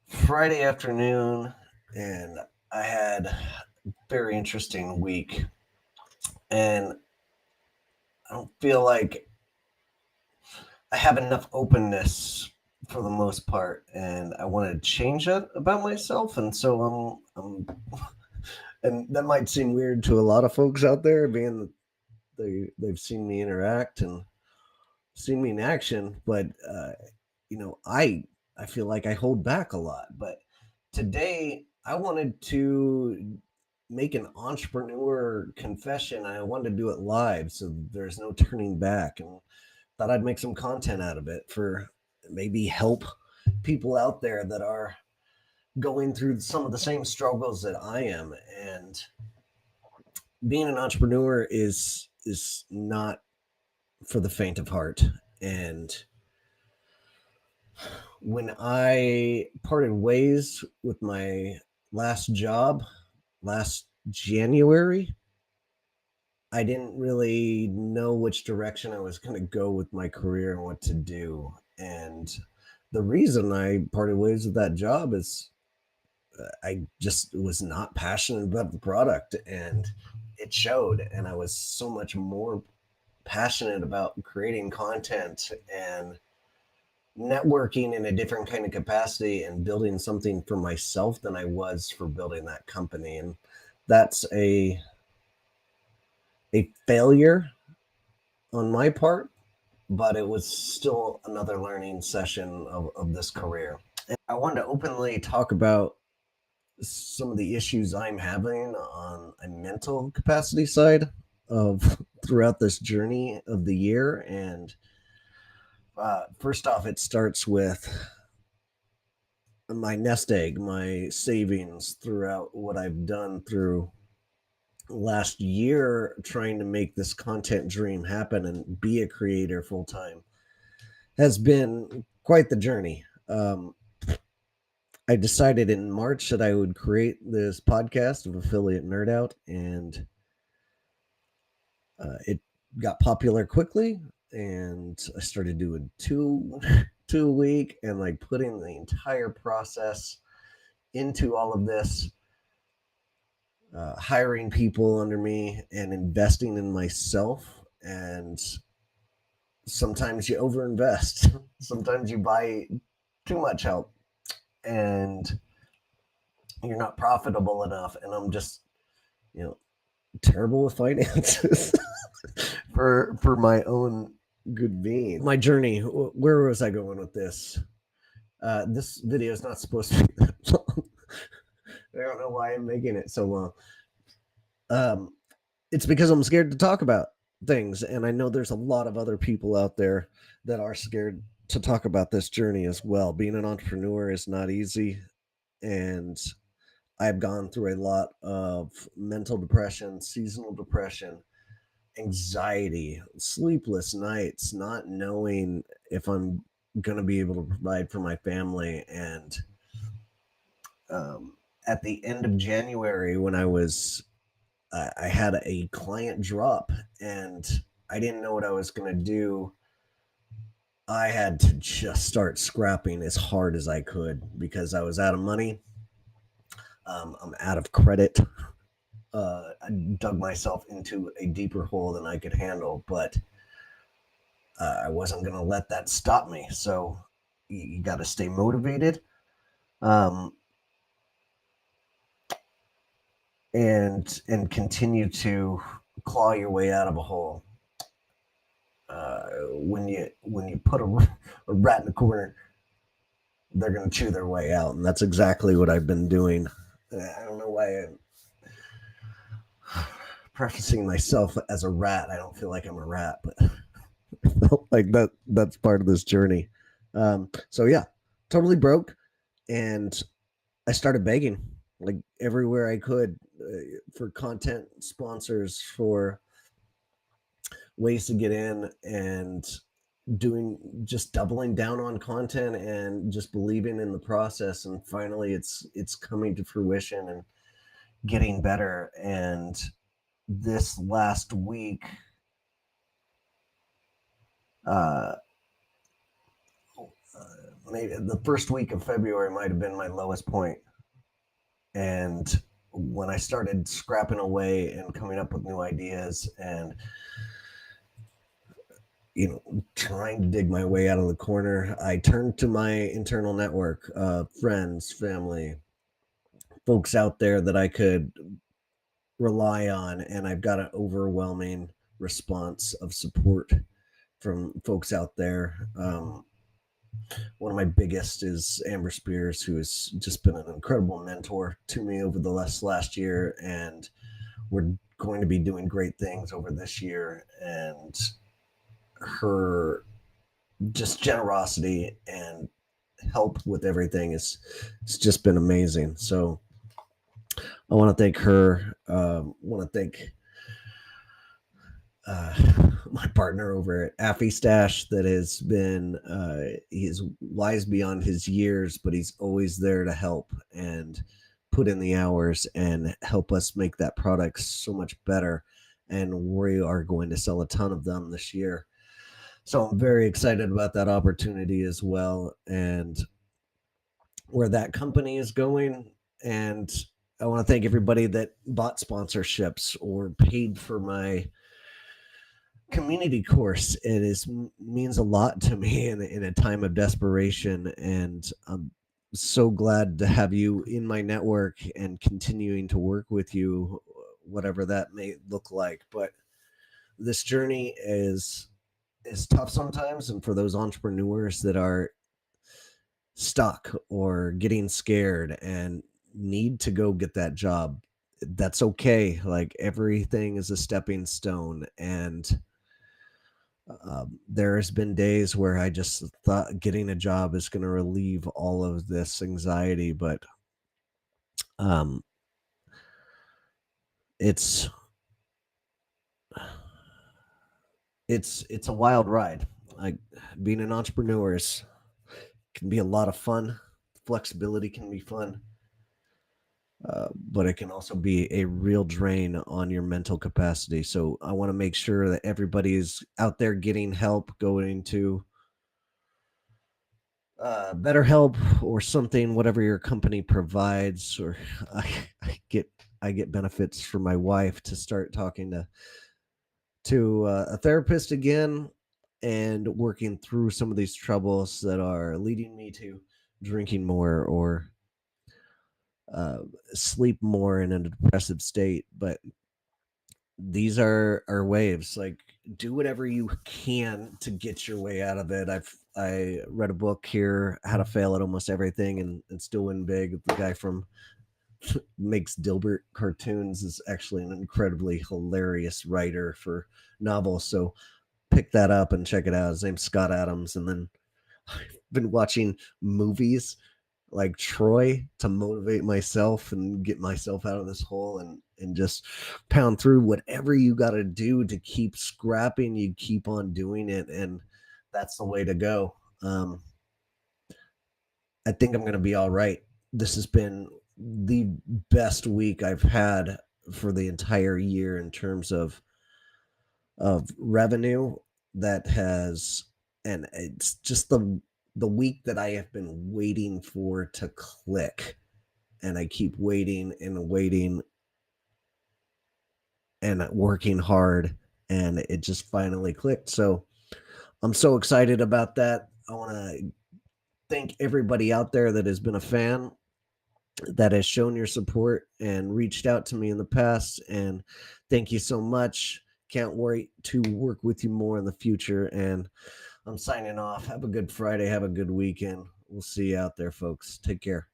Friday afternoon, and I had a very interesting week. And I don't feel like I have enough openness for the most part, and I want to change that about myself. And so and that might seem weird to a lot of folks out there, being that they've seen me interact and seen me in action. But I feel like I hold back a lot. But today I wanted to make an entrepreneur confession. I wanted to do it live so there's no turning back, and thought I'd make some content out of it for maybe help people out there that are going through some of the same struggles that I am. And being an entrepreneur is not for the faint of heart. And when I parted ways with my last job last January, I didn't really know which direction I was going to go with my career and what to do. And the reason I parted ways with that job is I just was not passionate about the product, and it showed. And I was so much more passionate about creating content and networking in a different kind of capacity and building something for myself than I was for building that company. And that's a failure on my part, but it was still another learning session of this career. And I wanted to openly talk about some of the issues I'm having on a mental capacity side of throughout this journey of the year. And first off, it starts with my nest egg, my savings throughout what I've done through last year trying to make this content dream happen and be a creator full time has been quite the journey. I decided in March that I would create this podcast of Affiliate Nerd Out, and it got popular quickly. And I started doing two a week, and like putting the entire process into all of this, hiring people under me and investing in myself. And sometimes you overinvest, sometimes you buy too much help, and you're not profitable enough. And I'm just, you know, terrible with finances for my own good being. My journey. Where was I going with this? This video is not supposed to be that long. I don't know why I'm making it so long. It's because I'm scared to talk about things, and I know there's a lot of other people out there that are scared to talk about this journey as well. Being an entrepreneur is not easy, and I've gone through a lot of mental depression, seasonal depression, anxiety, sleepless nights, not knowing if I'm going to be able to provide for my family. And at the end of January, when I had a client drop and I didn't know what I was going to do. I had to just start scrapping as hard as I could because I was out of money. I'm out of credit. I dug myself into a deeper hole than I could handle, but I wasn't going to let that stop me. So you got to stay motivated, um, and continue to claw your way out of a hole. When you put a rat in the corner, they're going to chew their way out, and that's exactly what I've been doing. I don't know why I'm prefacing myself as a rat. I don't feel like I'm a rat, but I felt like that's part of this journey. So yeah, totally broke, and I started begging like everywhere I could, for content sponsors, for ways to get in, and doing just doubling down on content and just believing in the process. And finally it's coming to fruition and getting better. And this last week, uh maybe the first week of February might have been my lowest point. And when I started scrapping away and coming up with new ideas and trying to dig my way out of the corner, I turned to my internal network of friends, family, folks out there that I could rely on, and I've got an overwhelming response of support from folks out there. One of my biggest is Amber Spears, who has just been an incredible mentor to me over the last year, and we're going to be doing great things over this year. And her just generosity and help with everything it's just been amazing. So I want to thank her. Want to thank uh, my partner over at Affy Stash that has been he's wise beyond his years, but he's always there to help and put in the hours and help us make that product so much better. And we are going to sell a ton of them this year. So I'm very excited about that opportunity as well, and where that company is going. And I want to thank everybody that bought sponsorships or paid for my community course. It means a lot to me in a time of desperation, and I'm so glad to have you in my network and continuing to work with you, whatever that may look like. But this journey is tough sometimes, and for those entrepreneurs that are stuck or getting scared and need to go get that job, that's okay. Like, everything is a stepping stone. And there has been days where I just thought getting a job is going to relieve all of this anxiety, but um, it's it's a wild ride. Like, being an entrepreneur can be a lot of fun. Flexibility can be fun, but it can also be a real drain on your mental capacity. So I want to make sure that everybody is out there getting help, going to BetterHelp or something, whatever your company provides. Or I, I get I get benefits from my wife to start talking to a therapist again and working through some of these troubles that are leading me to drinking more or uh, sleep more in a depressive state. But these are waves. Like, do whatever you can to get your way out of it. I read a book here, How to Fail at Almost Everything and Still Win Big. The guy from makes Dilbert cartoons is actually an incredibly hilarious writer for novels. So pick that up and check it out. His name's Scott Adams. And then I've been watching movies like Troy to motivate myself and get myself out of this hole, and just pound through whatever you got to do to keep scrapping. You keep on doing it, and that's the way to go. I think I'm going to be all right. This has been the best week I've had for the entire year in terms of revenue that has, and it's just the week that I have been waiting for to click, and I keep waiting and waiting and working hard, and it just finally clicked. So I'm so excited about that. I want to thank everybody out there that has been a fan, that has shown your support and reached out to me in the past, and thank you so much. Can't wait to work with you more in the future. And I'm signing off. Have a good Friday. Have a good weekend. We'll see you out there, folks. Take care.